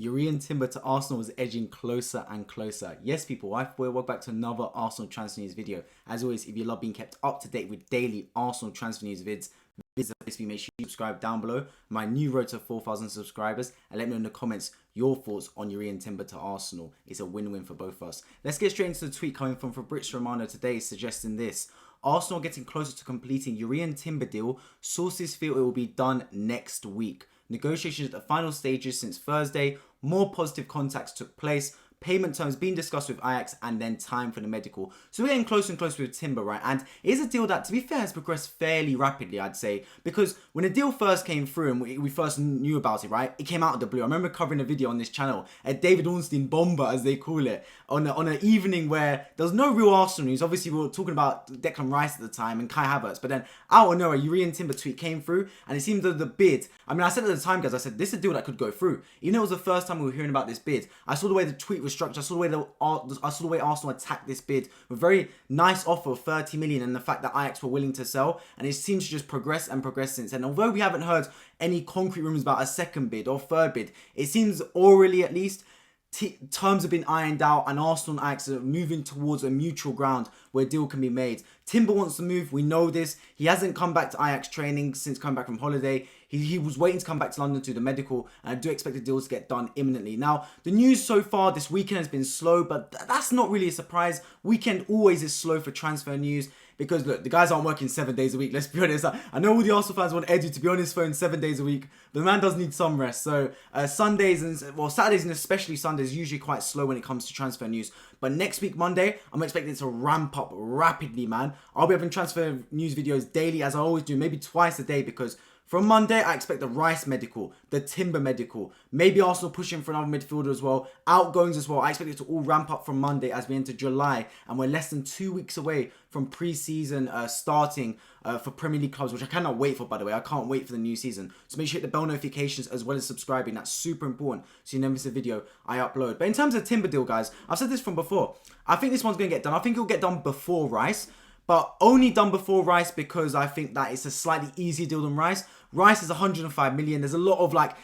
Jurrien Timber to Arsenal is edging closer and closer. Yes, people, welcome back to another Arsenal transfer news video. As always, if you love being kept up to date with daily Arsenal transfer news vids, make sure you subscribe down below. My new road to 4,000 subscribers, and let me know in the comments your thoughts on Jurrien Timber to Arsenal. It's a win-win for both of us. Let's get straight into the tweet coming from Fabrizio Romano today, suggesting this. Arsenal getting closer to completing Jurrien Timber deal. Sources feel it will be done next week. Negotiations at the final stages since Thursday. More positive contacts took place. Payment terms being discussed with Ajax, and then time for the medical. So we're getting closer and closer with Timber, right? And it is a deal that, to be fair, has progressed fairly rapidly, I'd say. Because when the deal first came through and we first knew about it, right? It came out of the blue. I remember covering a video on this channel, a David Ornstein bomber, as they call it, on an evening where there was no real Arsenal news. Obviously, we were talking about Declan Rice at the time and Kai Havertz. But then, out of nowhere, Jurrien Timber tweet came through, and it seemed that the bid, I mean, I said at the time, guys, I said, this is a deal that could go through. Even though it was the first time we were hearing about this bid, I saw the way the tweet was structured. I saw the way Arsenal attacked this bid with a very nice offer of 30 million, and the fact that Ajax were willing to sell, and it seems to just progress and progress since. And although we haven't heard any concrete rumours about a second bid or third bid, it seems orally at least terms have been ironed out, and Arsenal and Ajax are moving towards a mutual ground where a deal can be made. Timber wants to move, we know this. He hasn't come back to Ajax training since coming back from holiday. He was waiting to come back to London to do the medical, and I do expect the deal to get done imminently. Now, the news so far this weekend has been slow, but that's not really a surprise. Weekend always is slow for transfer news. Because look, the guys aren't working 7 days a week, let's be honest. I know all the Arsenal fans want Edu to be on his phone 7 days a week, but the man does need some rest. So Sundays and Saturdays and especially Sundays usually quite slow when it comes to transfer news. But next week, Monday, I'm expecting it to ramp up rapidly, man. I'll be having transfer news videos daily as I always do, maybe twice a day, because from Monday, I expect the Rice medical, the Timber medical, maybe Arsenal pushing for another midfielder as well, outgoings as well. I expect it to all ramp up from Monday as we enter July, and we're less than 2 weeks away from pre-season starting for Premier League clubs, which I cannot wait for, by the way. I can't wait for the new season. So make sure you hit the bell notifications as well as subscribing. That's super important so you never miss a video I upload. But in terms of Timber deal, guys, I've said this from before. I think this one's going to get done. I think it'll get done before Rice. But only done before Rice because I think that it's a slightly easier deal than Rice. Rice is 105 million. There's a lot of like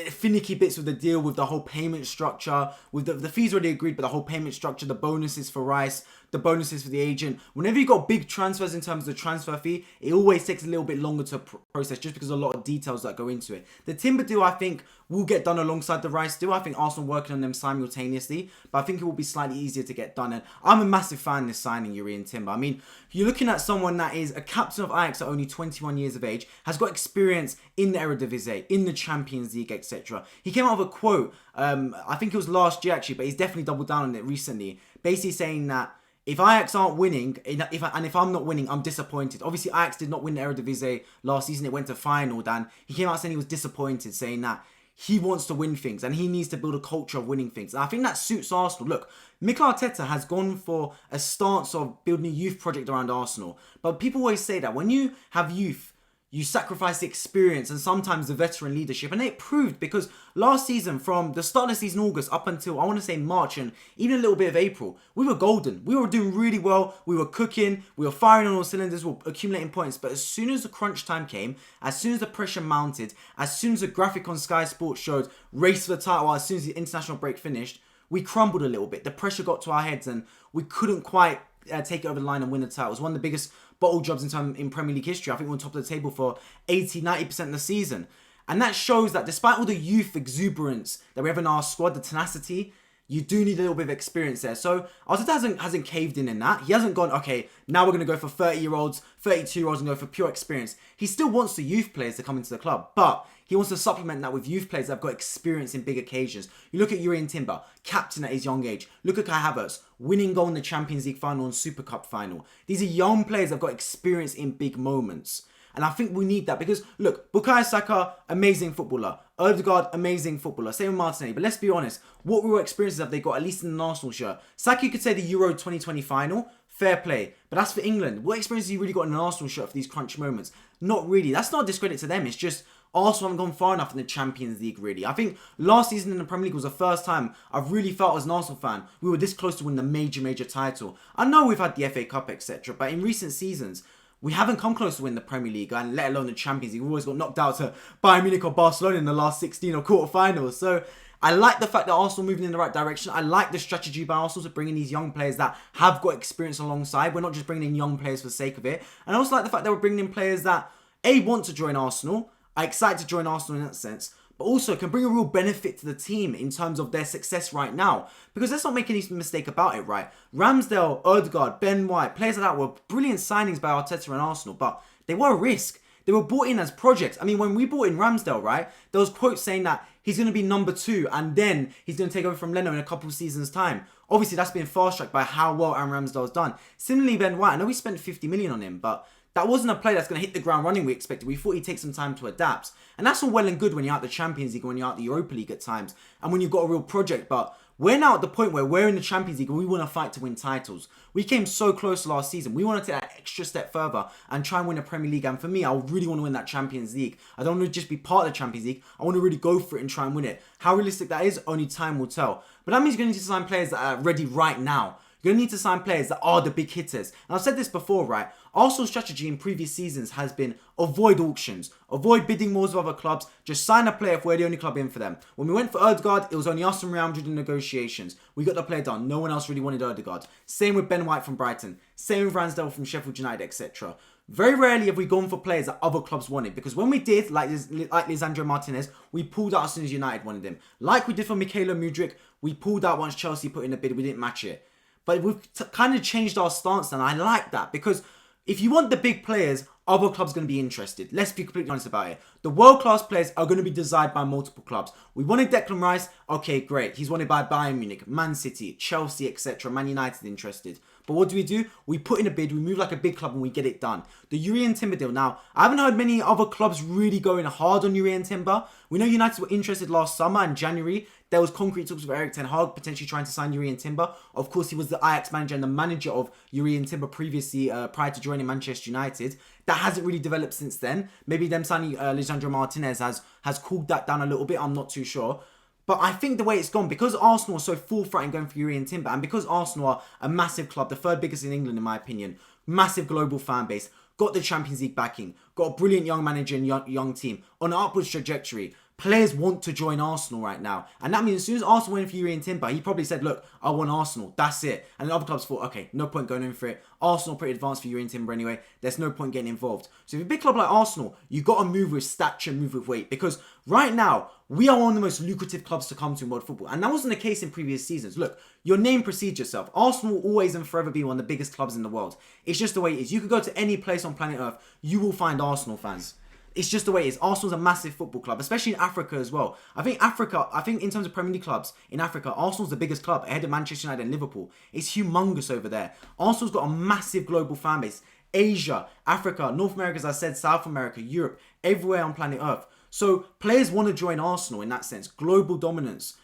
finicky bits with the deal, with the whole payment structure, with the fees already agreed, but the whole payment structure, the bonuses for Rice, the bonuses for the agent. Whenever you got big transfers in terms of the transfer fee, it always takes a little bit longer to process just because of a lot of details that go into it. The Timber deal, I think, will get done alongside the Rice deal. I think Arsenal working on them simultaneously, but I think it will be slightly easier to get done. And I'm a massive fan of this signing, Jurrien Timber. I mean, you're looking at someone that is a captain of Ajax at only 21 years of age, has got experience in the Eredivisie, in the Champions League, etc. He came out with a quote, I think it was last year actually, but he's definitely doubled down on it recently, basically saying that if Ajax aren't winning, if I'm not winning, I'm disappointed. Obviously, Ajax did not win the Eredivisie last season. It went to final, Dan. He came out saying he was disappointed, saying that he wants to win things and he needs to build a culture of winning things. And I think that suits Arsenal. Look, Mikel Arteta has gone for a stance of building a youth project around Arsenal. But people always say that when you have youth, you sacrifice the experience and sometimes the veteran leadership. And it proved, because last season, from the start of the season, August, up until, I want to say March and even a little bit of April, we were golden. We were doing really well. We were cooking. We were firing on all cylinders. We were accumulating points. But as soon as the crunch time came, as soon as the pressure mounted, as soon as the graphic on Sky Sports showed race for the title, as soon as the international break finished, we crumbled a little bit. The pressure got to our heads and we couldn't quite take it over the line and win the title. It was one of the biggest bottle jobs in Premier League history. I think we're on top of the table for 80-90% of the season. And that shows that despite all the youth exuberance that we have in our squad, the tenacity, you do need a little bit of experience there. So Arteta hasn't caved in that. He hasn't gone, okay, now we're going to go for 30-year-olds, 32-year-olds and go for pure experience. He still wants the youth players to come into the club, but he wants to supplement that with youth players that have got experience in big occasions. You look at Jurrien Timber, captain at his young age. Look at Kai Havertz, winning goal in the Champions League final and Super Cup final. These are young players that have got experience in big moments. And I think we need that because, look, Bukayo Saka, amazing footballer. Odegaard, amazing footballer. Same with Martinelli. But let's be honest, what real experiences have they got, at least in an Arsenal shirt? Saka, you could say the Euro 2020 final, fair play. But that's for England. What experience have you really got in an Arsenal shirt for these crunch moments? Not really. That's not a discredit to them. It's just Arsenal haven't gone far enough in the Champions League, really. I think last season in the Premier League was the first time I've really felt as an Arsenal fan we were this close to win the major title. I know we've had the FA Cup, etc. But in recent seasons, we haven't come close to win the Premier League, and let alone the Champions League. We've always got knocked out to Bayern Munich or Barcelona in the last 16 or quarterfinals. So I like the fact that Arsenal moving in the right direction. I like the strategy by Arsenal to bring in these young players that have got experience alongside. We're not just bringing in young players for the sake of it. And I also like the fact that we're bringing in players that, A, want to join Arsenal, are excited to join Arsenal in that sense, but also can bring a real benefit to the team in terms of their success right now. Because let's not make any mistake about it, right? Ramsdale, Odegaard, Ben White, players like that were brilliant signings by Arteta and Arsenal, but they were a risk. They were brought in as projects. I mean, when we brought in Ramsdale, right, there was quotes saying that he's going to be number 2 and then he's going to take over from Leno in a couple of seasons' time. Obviously, that's been fast-tracked by how well Aaron Ramsdale's done. Similarly, Ben White, I know we spent 50 million on him, but that wasn't a player that's going to hit the ground running we expected. We thought he'd take some time to adapt. And that's all well and good when you're out the Champions League or when you're out the Europa League at times and when you've got a real project. But we're now at the point where we're in the Champions League and we want to fight to win titles. We came so close last season. We want to take that extra step further and try and win a Premier League. And for me, I really want to win that Champions League. I don't want to just be part of the Champions League. I want to really go for it and try and win it. How realistic that is, only time will tell. But that means you're going to need to sign players that are ready right now. You're going to need to sign players that are the big hitters. And I've said this before, right? Arsenal's strategy in previous seasons has been avoid auctions. Avoid bidding wars with other clubs. Just sign a player if we're the only club in for them. When we went for Odegaard, it was only us and Real Madrid in negotiations. We got the player done. No one else really wanted Odegaard. Same with Ben White from Brighton. Same with Ramsdale from Sheffield United, etc. Very rarely have we gone for players that other clubs wanted. Because when we did, like Lisandro Martinez, we pulled out as soon as United wanted him. Like we did for Mykhailo Mudryk, we pulled out once Chelsea put in a bid. We didn't match it. But we've kind of changed our stance and I like that because if you want the big players, other clubs are going to be interested. Let's be completely honest about it. The world-class players are going to be desired by multiple clubs. We wanted Declan Rice. Okay, great. He's wanted by Bayern Munich, Man City, Chelsea, etc. Man United interested. But what do? We put in a bid, we move like a big club and we get it done. The Jurrien Timber deal. Now, I haven't heard many other clubs really going hard on Jurrien Timber. We know United were interested last summer in January. There was concrete talks with Erik ten Hag potentially trying to sign Jurrien Timber. Of course, he was the Ajax manager and the manager of Jurrien Timber previously prior to joining Manchester United. That hasn't really developed since then. Maybe them signing Lisandro Martinez has cooled that down a little bit. I'm not too sure. But I think the way it's gone, because Arsenal are so forthright in going for Jurrien Timber, and because Arsenal are a massive club, the third biggest in England in my opinion, massive global fan base, got the Champions League backing, got a brilliant young manager and young team, on an upwards trajectory. Players want to join Arsenal right now. And that means as soon as Arsenal went for Jurrien Timber, he probably said, look, I want Arsenal. That's it. And the other clubs thought, okay, no point going in for it. Arsenal pretty advanced for Jurrien Timber anyway. There's no point getting involved. So if you're a big club like Arsenal, you got to move with stature, move with weight. Because right now, we are one of the most lucrative clubs to come to in world football. And that wasn't the case in previous seasons. Look, your name precedes yourself. Arsenal will always and forever be one of the biggest clubs in the world. It's just the way it is. You could go to any place on planet Earth, you will find Arsenal fans. It's just the way it is. Arsenal's a massive football club, especially in Africa as well. I think in terms of Premier League clubs in Africa, Arsenal's the biggest club ahead of Manchester United and Liverpool. It's humongous over there. Arsenal's got a massive global fan base. Asia, Africa, North America, as I said, South America, Europe, everywhere on planet Earth. So players want to join Arsenal in that sense. Global dominance.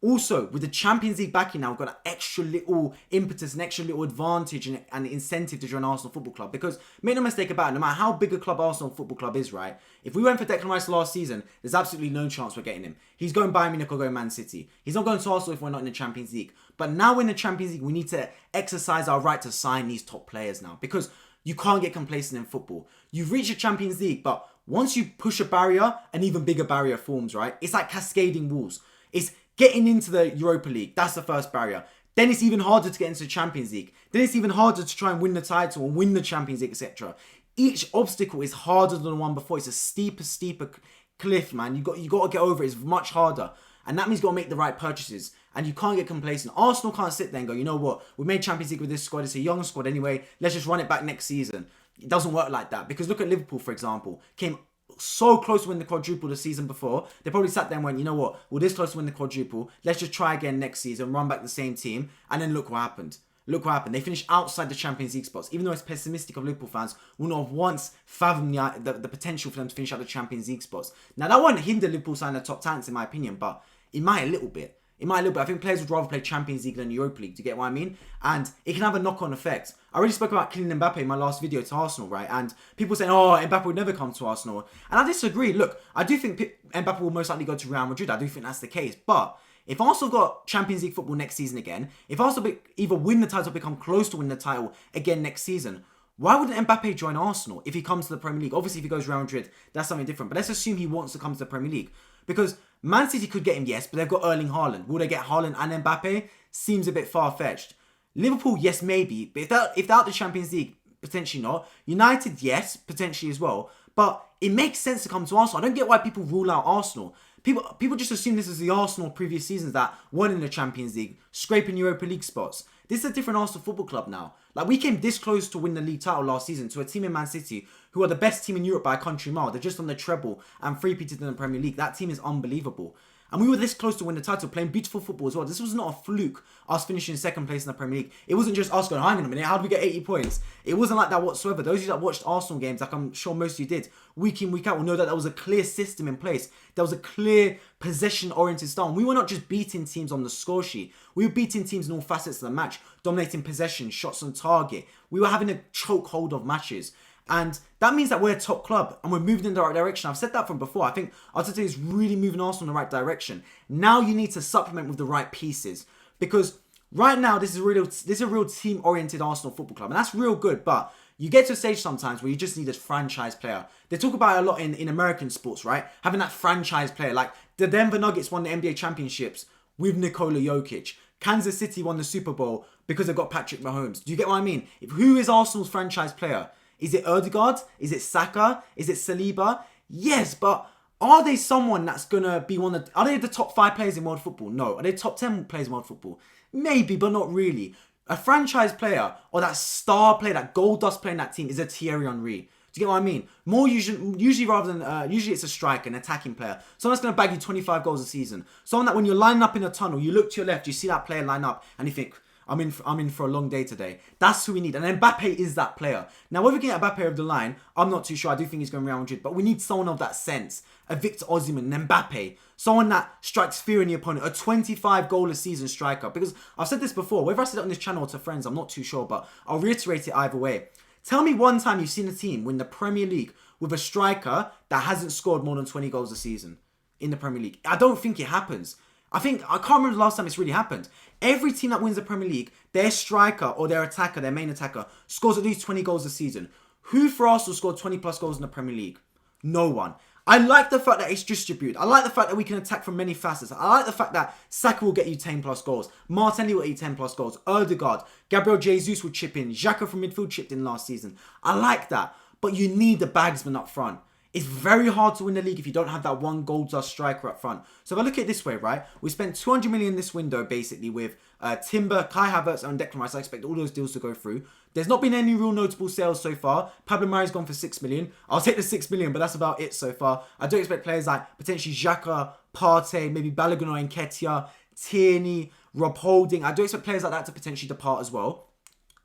Also, with the Champions League backing now, we've got an extra little impetus, an extra little advantage and incentive to join Arsenal Football Club. Because, make no mistake about it, no matter how big a club Arsenal Football Club is, right? If we went for Declan Rice last season, there's absolutely no chance we're getting him. He's going Bayern Munich or going Man City. He's not going to Arsenal if we're not in the Champions League. But now we're in the Champions League, we need to exercise our right to sign these top players now. Because you can't get complacent in football. You've reached the Champions League, but once you push a barrier, an even bigger barrier forms, right? It's like cascading walls. It's getting into the Europa League, that's the first barrier. Then it's even harder to get into the Champions League. Then it's even harder to try and win the title and win the Champions League, etc. Each obstacle is harder than the one before. It's a steeper cliff, man. You got to get over it. It's much harder. And that means you've got to make the right purchases. And you can't get complacent. Arsenal can't sit there and go, you know what? We made Champions League with this squad. It's a young squad anyway. Let's just run it back next season. It doesn't work like that. Because look at Liverpool, for example. Came so close to win the quadruple the season before. They probably sat there and went, you know what? We're this close to win the quadruple. Let's just try again next season, run back the same team. And then look what happened. Look what happened. They finished outside the Champions League spots. Even though it's pessimistic of Liverpool fans, will not have once fathomed the potential for them to finish out the Champions League spots. Now, that won't hinder Liverpool signing the top talents, in my opinion, but it might a little bit. I think players would rather play Champions League than Europa League. Do you get what I mean? And it can have a knock-on effect. I already spoke about Kylian Mbappe in my last video to Arsenal, right? And people saying, oh, Mbappe would never come to Arsenal. And I disagree. Look, I do think Mbappe will most likely go to Real Madrid. I do think that's the case. But if Arsenal got Champions League football next season again, if Arsenal either win the title or become close to winning the title again next season, why wouldn't Mbappe join Arsenal if he comes to the Premier League? Obviously, if he goes to Real Madrid, that's something different. But let's assume he wants to come to the Premier League. Because Man City could get him, yes, but they've got Erling Haaland. Will they get Haaland and Mbappe? Seems a bit far-fetched. Liverpool, yes, maybe. But if they're out the Champions League, potentially not. United, yes, potentially as well. But it makes sense to come to Arsenal. I don't get why people rule out Arsenal. People just assume this is the Arsenal previous seasons that won in the Champions League, scraping Europa League spots. This is a different Arsenal Football Club now. Like, we came this close to win the league title last season to a team in Man City who are the best team in Europe by a country mile. They're just on the treble and three-peated in the Premier League. That team is unbelievable. And we were this close to win the title, playing beautiful football as well. This was not a fluke, us finishing second place in the Premier League. It wasn't just us going, hang on a minute, how did we get 80 points? It wasn't like that whatsoever. Those of you that watched Arsenal games, like I'm sure most of you did, week in, week out, will know that there was a clear system in place. There was a clear possession-oriented style. And we were not just beating teams on the score sheet. We were beating teams in all facets of the match, dominating possession, shots on target. We were having a choke hold of matches. And that means that we're a top club and we're moving in the right direction. I've said that from before. I think Arteta is really moving Arsenal in the right direction. Now you need to supplement with the right pieces. Because right now, this is a real team-oriented Arsenal Football Club. And that's real good. But you get to a stage sometimes where you just need a franchise player. They talk about it a lot in American sports, right? Having that franchise player. Like the Denver Nuggets won the NBA championships with Nikola Jokic. Kansas City won the Super Bowl because they've got Patrick Mahomes. Do you get what I mean? Who is Arsenal's franchise player? Is it Odegaard? Is it Saka? Is it Saliba? Yes, but are they someone that's going to be one of... Are they the top 5 players in world football? No. Are they top 10 players in world football? Maybe, but not really. A franchise player or that star player, that gold dust player in that team is a Thierry Henry. Do you get what I mean? More usually rather than... usually it's a striker, an attacking player. Someone that's going to bag you 25 goals a season. Someone that when you're lining up in a tunnel, you look to your left, you see that player line up and you think... I'm in for a long day today. That's who we need. And Mbappe is that player. Now, whether we can get Mbappe over the line, I'm not too sure. I do think he's going around 100. But we need someone of that sense. A Victor Osimhen, an Mbappe. Someone that strikes fear in the opponent. A 25 goal a season striker. Because I've said this before. Whether I said it on this channel or to friends, I'm not too sure. But I'll reiterate it either way. Tell me one time you've seen a team win the Premier League with a striker that hasn't scored more than 20 goals a season in the Premier League. I don't think it happens. I can't remember the last time it's really happened. Every team that wins the Premier League, their striker or their attacker, their main attacker, scores at least 20 goals a season. Who for Arsenal scored 20 plus goals in the Premier League? No one. I like the fact that it's distributed. I like the fact that we can attack from many facets. I like the fact that Saka will get you 10 plus goals. Martinelli will get you 10 plus goals. Odegaard, Gabriel Jesus will chip in. Xhaka from midfield chipped in last season. I like that. But you need the bagsman up front. It's very hard to win the league if you don't have that one gold dust striker up front. So if I look at it this way, right? We spent 200 million this window, basically, with Timber, Kai Havertz, and Declan Rice. I expect all those deals to go through. There's not been any real notable sales so far. Pablo Mari's gone for 6 million. I'll take the 6 million, but that's about it so far. I don't expect players like potentially Xhaka, Partey, maybe Balogun or Nketiah, Tierney, Rob Holding. I do expect players like that to potentially depart as well.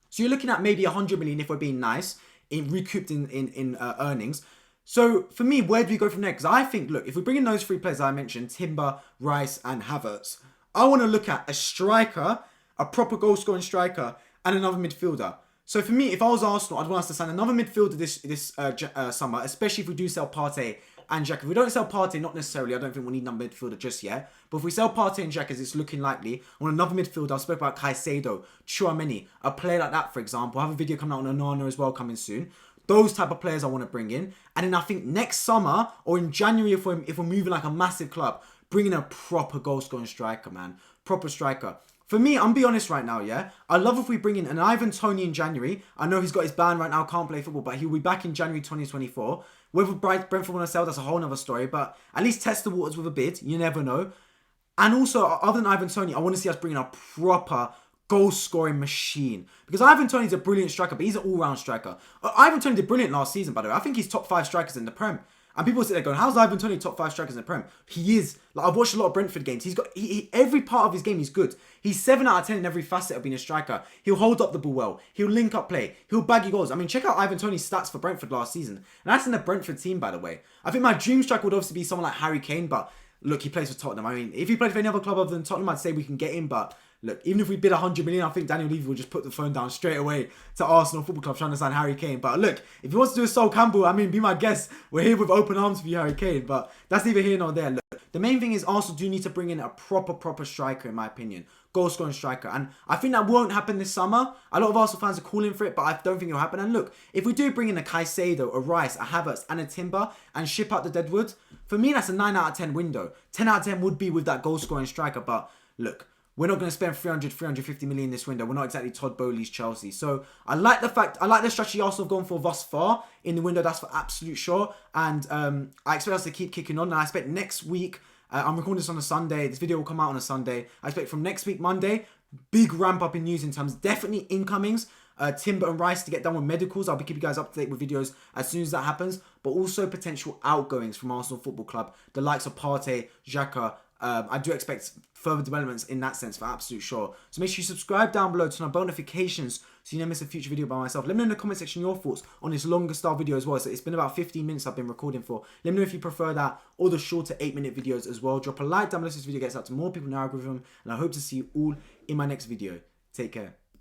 So you're looking at maybe 100 million if we're being nice, recouped in earnings. So, for me, where do we go from there? Because I think, look, if we bring in those 3 players I mentioned, Timber, Rice, and Havertz, I want to look at a striker, a proper goal-scoring striker, and another midfielder. So, for me, if I was Arsenal, I'd want us to sign another midfielder this summer, especially if we do sell Partey and Xhaka. If we don't sell Partey, not necessarily, I don't think we'll need another midfielder just yet. But if we sell Partey and Xhaka, as it's looking likely, I want another midfielder. I spoke about Caicedo, Tchouameni, a player like that, for example. I have a video coming out on Onana as well, coming soon. Those type of players I want to bring in. And then I think next summer or in January, if we're moving like a massive club, bring in a proper goal-scoring striker, man. Proper striker. For me, I'm be honest right now, yeah? I love if we bring in an Ivan Toney in January. I know he's got his ban right now, can't play football, but he'll be back in January 2024. Whether Brentford want to sell, that's a whole other story. But at least test the waters with a bid. You never know. And also, other than Ivan Toney, I want to see us bring in a proper goal-scoring machine. Because Ivan Toney's a brilliant striker, but he's an all-round striker. Ivan Toney did brilliant last season, by the way. I think he's top 5 strikers in the Prem. And people sit there going, how's Ivan Toney top 5 strikers in the Prem? He is. Like, I've watched a lot of Brentford games. He's got every part of his game he's good. He's 7 out of 10 in every facet of being a striker. He'll hold up the ball well. He'll link up play. He'll bag you goals. I mean, check out Ivan Toney's stats for Brentford last season. And that's in the Brentford team, by the way. I think my dream striker would obviously be someone like Harry Kane, but look, he plays for Tottenham. I mean, if he played for any other club other than Tottenham, I'd say we can get him, but look, even if we bid 100 million, I think Daniel Levy will just put the phone down straight away to Arsenal Football Club trying to sign Harry Kane. But look, if he wants to do a Sol Campbell, I mean, be my guest. We're here with open arms for you, Harry Kane. But that's neither here nor there. Look, The main thing is Arsenal do need to bring in a proper striker, in my opinion. Goal scoring striker. And I think that won't happen this summer. A lot of Arsenal fans are calling for it, but I don't think it'll happen. And look, if we do bring in a Caicedo, a Rice, a Havertz, and a Timber and ship out the Deadwood, for me, that's a 9 out of 10 window. 10 out of 10 would be with that goal scoring striker. But look, we're not going to spend 350 million this window. We're not exactly Todd Bowley's Chelsea. So I like the strategy Arsenal have gone for thus far in the window. That's for absolute sure. And I expect us to keep kicking on. And I expect next week, I'm recording this on a Sunday. This video will come out on a Sunday. I expect from next week, Monday, big ramp up in news in terms, definitely incomings. Timber and Rice to get done with medicals. I'll be keeping you guys up to date with videos as soon as that happens. But also potential outgoings from Arsenal Football Club. The likes of Partey, Xhaka. I do expect further developments in that sense for absolute sure. So make sure you subscribe down below, turn on bell notifications so you never miss a future video by myself. Let me know in the comment section your thoughts on this longer style video as well. So it's been about 15 minutes I've been recording for. Let me know if you prefer that or the shorter 8-minute videos as well. Drop a like down below so this video gets out to more people in the algorithm. And I hope to see you all in my next video. Take care.